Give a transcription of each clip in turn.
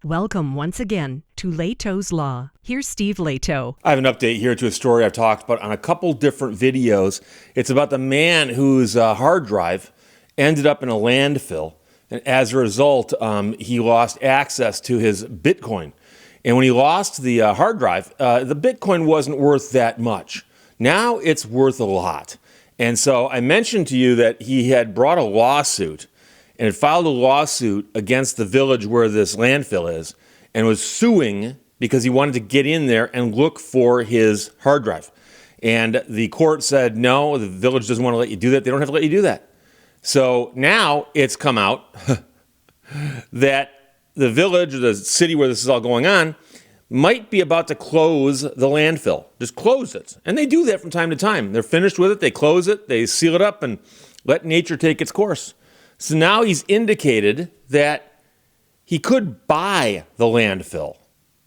Welcome once again to Lehto's Law. Here's Steve Lehto. I have an update here to a story I've talked about on a couple different videos. It's about the man whose hard drive ended up in a landfill, and as a result, he lost access to his Bitcoin. And when he lost the hard drive, the Bitcoin wasn't worth that much. Now it's worth a lot. And so I mentioned to you that he had brought a lawsuit and had filed a lawsuit against the village where this landfill is and was suing because he wanted to get in there and look for his hard drive. And the court said, no, the village doesn't want to let you do that. They don't have to let you do that. So now it's come out that the village or the city where this is all going on might be about to close the landfill. Just close it. And they do that from time to time. They're finished with it, they close it, they seal it up and let nature take its course. So now he's indicated that he could buy the landfill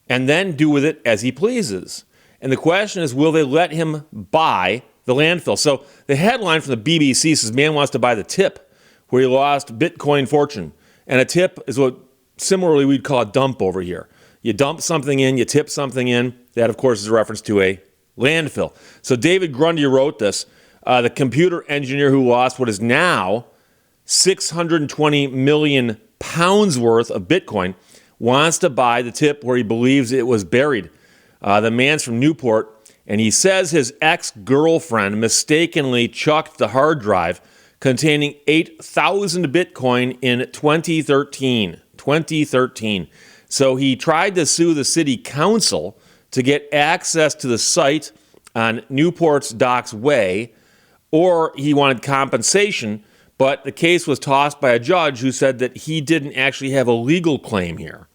and then do with it as he pleases. And the question is, will they let him buy the landfill? So the headline from the BBC says, man wants to buy the tip where he lost Bitcoin fortune. And a tip is what similarly we'd call a dump over here. You dump something in, you tip something in. That, of course, is a reference to a landfill. So David Grundy wrote this. The computer engineer who lost what is now 620 million pounds worth of Bitcoin wants to buy the tip where he believes it was buried. The man's from Newport, and he says his ex-girlfriend mistakenly chucked the hard drive containing 8,000 Bitcoin in 2013. So he tried to sue the city council to get access to the site on Newport's Docks Way, or he wanted compensation. But the case was tossed by a judge who said that he didn't actually have a legal claim here.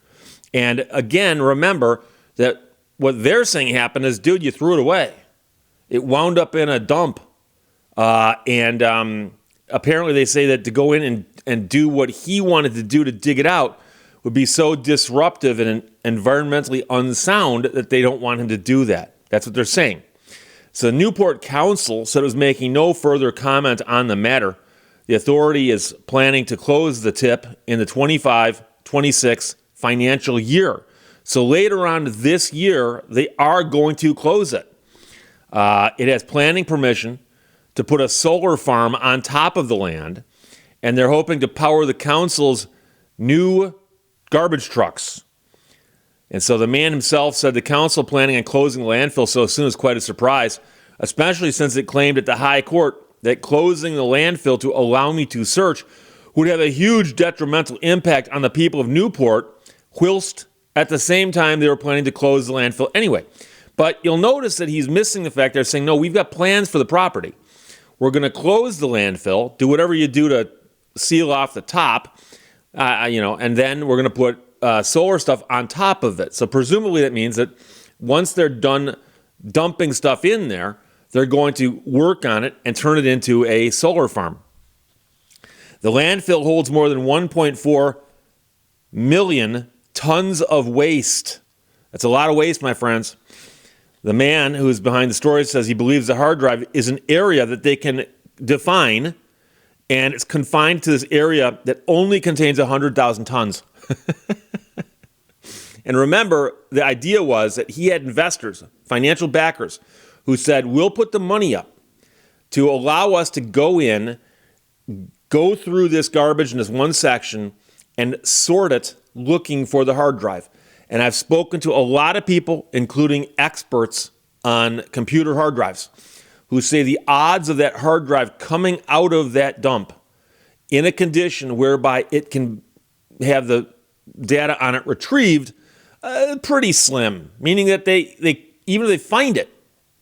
And again, remember that what they're saying happened is, dude, you threw it away. It wound up in a dump. And apparently they say that to go in and do what he wanted to do to dig it out would be so disruptive and environmentally unsound that they don't want him to do that. That's what they're saying. So the Newport Council said it was making no further comment on the matter. The authority is planning to close the tip in the 25-26 financial year. So later on this year, they are going to close it. It has planning permission to put a solar farm on top of the land, and they're hoping to power the council's new garbage trucks. And so the man himself said the council planning on closing the landfill so soon is quite a surprise, especially since it claimed at the high court that closing the landfill to allow me to search would have a huge detrimental impact on the people of Newport, whilst at the same time they were planning to close the landfill anyway. But you'll notice that he's missing the fact they're saying, no, we've got plans for the property. We're going to close the landfill, do whatever you do to seal off the top, and then we're going to put solar stuff on top of it. So presumably that means that once they're done dumping stuff in there, they're going to work on it and turn it into a solar farm. The landfill holds more than 1.4 million tons of waste. That's a lot of waste, my friends. The man who's behind the story says he believes the hard drive is an area that they can define, and it's confined to this area that only contains 100,000 tons. And remember, the idea was that he had investors, financial backers, who said, we'll put the money up to allow us to go in, go through this garbage in this one section, and sort it looking for the hard drive. And I've spoken to a lot of people, including experts on computer hard drives, who say the odds of that hard drive coming out of that dump in a condition whereby it can have the data on it retrieved, pretty slim, meaning that they even if they find it,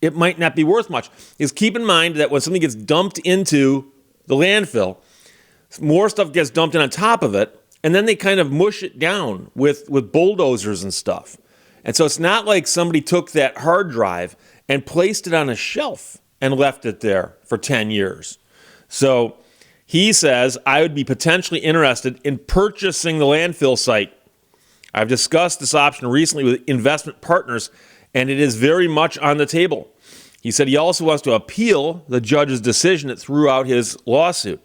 it might not be worth much. Is keep in mind that when something gets dumped into the landfill, more stuff gets dumped in on top of it, and then they kind of mush it down with bulldozers and stuff. And so it's not like somebody took that hard drive and placed it on a shelf and left it there for 10 years. So he says, I would be potentially interested in purchasing the landfill site. I've discussed this option recently with investment partners, and it is very much on the table. He said he also wants to appeal the judge's decision that threw out his lawsuit.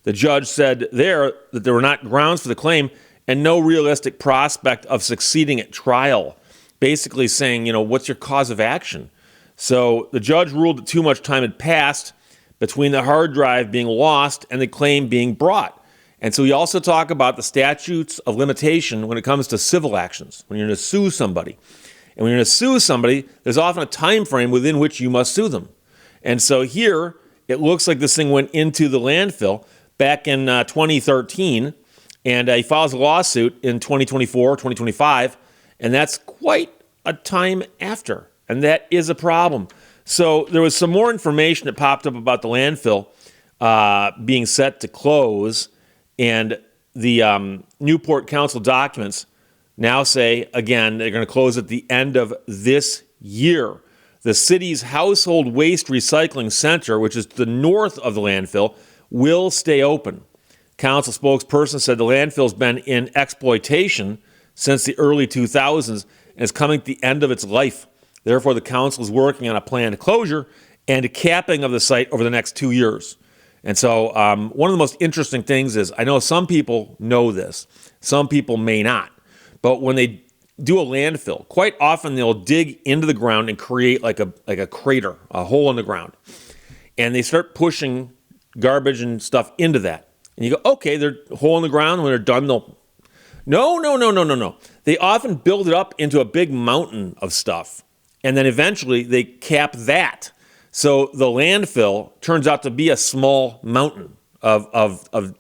The judge said there that there were not grounds for the claim, and no realistic prospect of succeeding at trial. Basically saying, what's your cause of action? So the judge ruled that too much time had passed between the hard drive being lost and the claim being brought. And so we also talk about the statutes of limitation when it comes to civil actions, when you're going to sue somebody. And when you're going to sue somebody, there's often a time frame within which you must sue them. And so here, it looks like this thing went into the landfill back in 2013, and he files a lawsuit in 2024, 2025, and that's quite a time after, and that is a problem. So there was some more information that popped up about the landfill being set to close, and the Newport Council documents now say, again, they're going to close at the end of this year. The city's household waste recycling center, which is to the north of the landfill, will stay open. Council spokesperson said the landfill's been in exploitation since the early 2000s and is coming to the end of its life. Therefore, the council is working on a planned closure and a capping of the site over the next 2 years. And so one of the most interesting things is, I know some people know this, some people may not, but when they do a landfill, quite often they'll dig into the ground and create like a crater, a hole in the ground. And they start pushing garbage and stuff into that. And you go, okay, they're a hole in the ground. When they're done, they'll... No. They often build it up into a big mountain of stuff. And then eventually they cap that. So the landfill turns out to be a small mountain of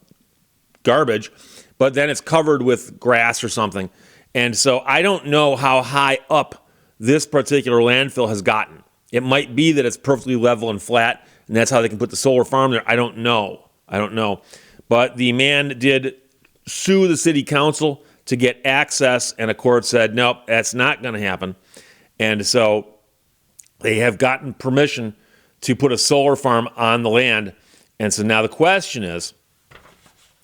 garbage, but then it's covered with grass or something. And so I don't know how high up this particular landfill has gotten. It might be that it's perfectly level and flat, and that's how they can put the solar farm there. I don't know. But the man did sue the city council to get access, and a court said, nope, that's not going to happen. And so they have gotten permission to put a solar farm on the land. And so now the question is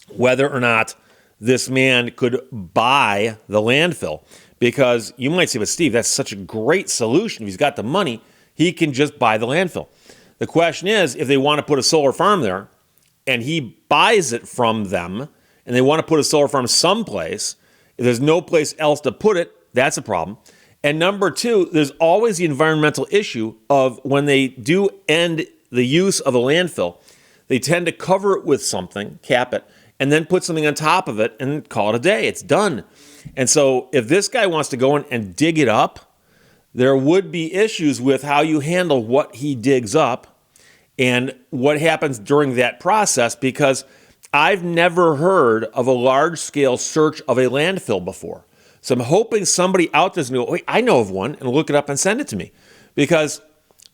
whether or not this man could buy the landfill. Because you might say, but Steve, that's such a great solution. If he's got the money, he can just buy the landfill. The question is, if they want to put a solar farm there and he buys it from them and they want to put a solar farm someplace, if there's no place else to put it, that's a problem. And number two, there's always the environmental issue of when they do end the use of a landfill, they tend to cover it with something, cap it, and then put something on top of it and call it a day. It's done. And so if this guy wants to go in and dig it up, there would be issues with how you handle what he digs up and what happens during that process, because I've never heard of a large-scale search of a landfill before. So I'm hoping somebody out there's going to go, wait, I know of one, and look it up and send it to me, because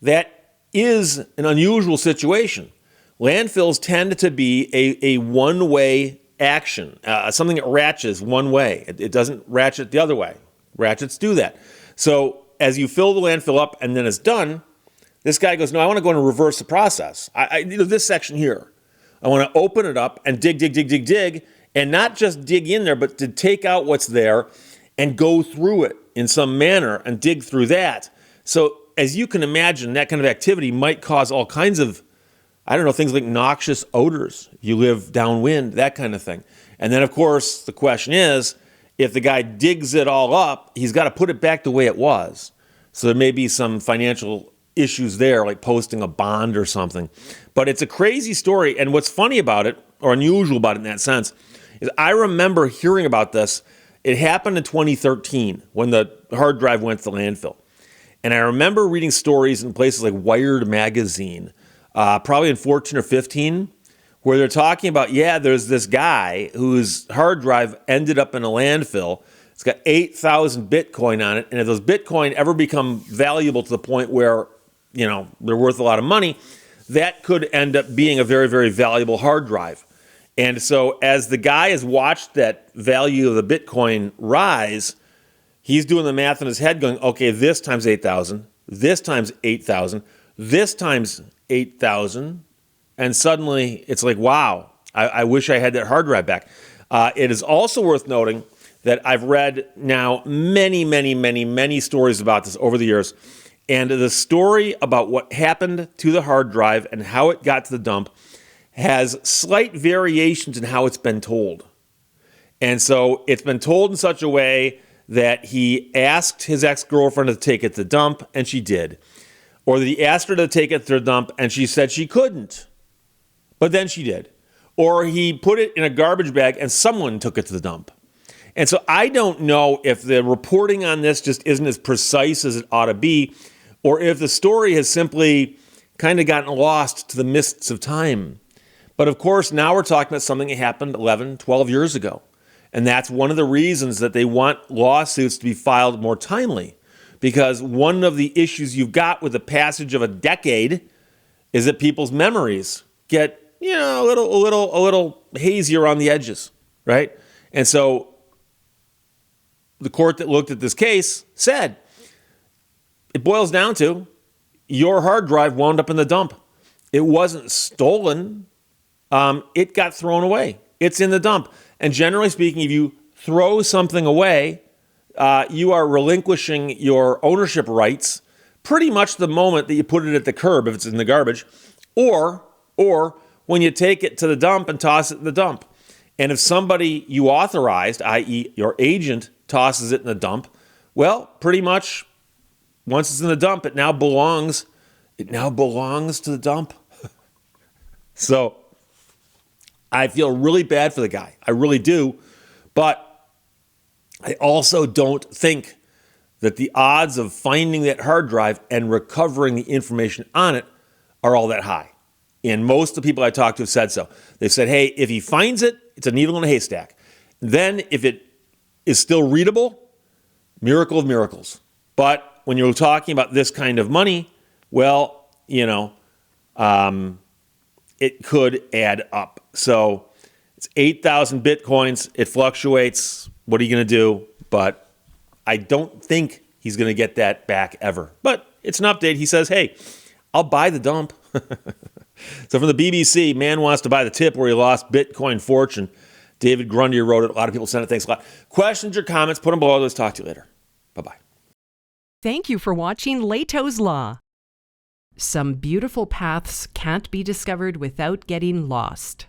that is an unusual situation. Landfills tend to be a one-way action, something that ratchets one way. It doesn't ratchet the other way. Ratchets do that. So as you fill the landfill up and then it's done, this guy goes, no, I want to go in and reverse the process. This section here, I want to open it up and dig, and not just dig in there, but to take out what's there and go through it in some manner and dig through that. So as you can imagine, that kind of activity might cause all kinds of, things like noxious odors. You live downwind, that kind of thing. And then, of course, the question is, if the guy digs it all up, he's got to put it back the way it was. So there may be some financial issues there, like posting a bond or something. But it's a crazy story. And what's funny about it, or unusual about it in that sense, is I remember hearing about this. It happened in 2013 when the hard drive went to the landfill. And I remember reading stories in places like Wired magazine, probably in 14 or 15, where they're talking about, there's this guy whose hard drive ended up in a landfill. It's got 8,000 Bitcoin on it. And if those Bitcoin ever become valuable to the point where, they're worth a lot of money, that could end up being a very, very valuable hard drive. And so as the guy has watched that value of the Bitcoin rise, he's doing the math in his head going, okay, this times 8,000, this times 8,000, this times 8,000. And suddenly it's like, wow, I wish I had that hard drive back. It is also worth noting that I've read now many stories about this over the years. And the story about what happened to the hard drive and how it got to the dump has slight variations in how it's been told. And so it's been told in such a way that he asked his ex-girlfriend to take it to the dump, and she did. Or that he asked her to take it to the dump, and she said she couldn't. But then she did. Or he put it in a garbage bag, and someone took it to the dump. And so I don't know if the reporting on this just isn't as precise as it ought to be, or if the story has simply kind of gotten lost to the mists of time. But of course, now we're talking about something that happened 11, 12 years ago. And that's one of the reasons that they want lawsuits to be filed more timely. Because one of the issues you've got with the passage of a decade is that people's memories get, a little hazy around the edges, right? And so the court that looked at this case said, it boils down to your hard drive wound up in the dump. It wasn't stolen. It got thrown away. It's in the dump. And generally speaking, if you throw something away, you are relinquishing your ownership rights pretty much the moment that you put it at the curb if it's in the garbage, or when you take it to the dump and toss it in the dump. And if somebody you authorized, i.e. your agent, tosses it in the dump, well, pretty much once it's in the dump, it now belongs to the dump. So I feel really bad for the guy. I really do. But I also don't think that the odds of finding that hard drive and recovering the information on it are all that high. And most of the people I talked to have said so. They've said, hey, if he finds it, it's a needle in a haystack. Then if it is still readable, miracle of miracles. But when you're talking about this kind of money, well, it could add up. So it's 8,000 Bitcoins. It fluctuates. What are you going to do? But I don't think he's going to get that back ever. But it's an update. He says, hey, I'll buy the dump. So from the BBC, man wants to buy the tip where he lost Bitcoin fortune. David Grundy wrote it. A lot of people sent it. Thanks a lot. Questions or comments, put them below. Let's talk to you later. Bye-bye. Thank you for watching Lehto's Law. Some beautiful paths can't be discovered without getting lost.